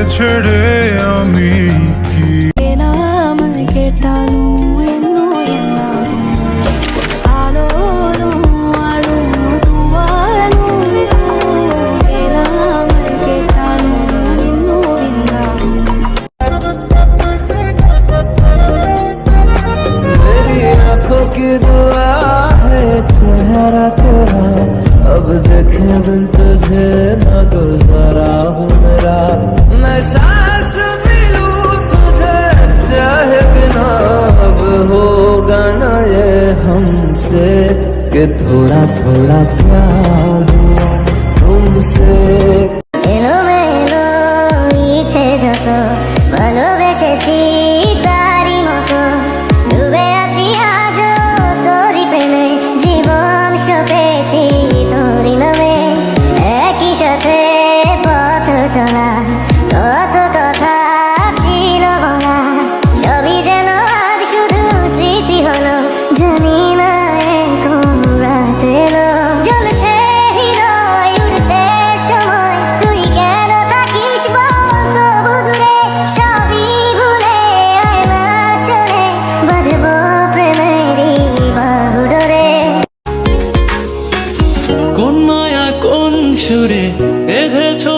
ছেড়ে আমি কি की दुआ है चेहरा तेरा अब देखे बिन तुझे न गुजारा हूँ मेरा मैं सांस भी लूं तुझे चाहे बिना अब होगा ना ये हमसे कि थोड़ा थोड़ा प्यार हुआ तुमसे এলোমেলো ইচ্ছে যত ভালোবেসেছি তারই মতো ডুবে আছি আজও তোরই প্রেমে জীবন সপেছি তোরই নামে একই সাথে পথ চলা কত কথা ছিল বলা সবই যেন আজ শুধু স্মৃতি হলো জানি না কোন রাত এলো জ্বলছে হৃদয় উড়ছে সময় তুই কেন থাকিস বল তবু দূরে সবই ভুলে আয় না চলে বাঁধবো প্রেমেরই বাহুডোরে কোন মায়া কোন সুরে বেঁধেছো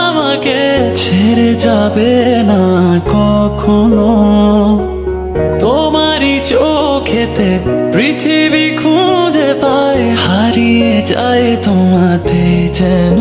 আমাকে ছেড়ে যাবে না কখনো তোমারই চোখেতে পৃথিবী খুঁজে পায় হারিয়ে যায় তোমাতে যেন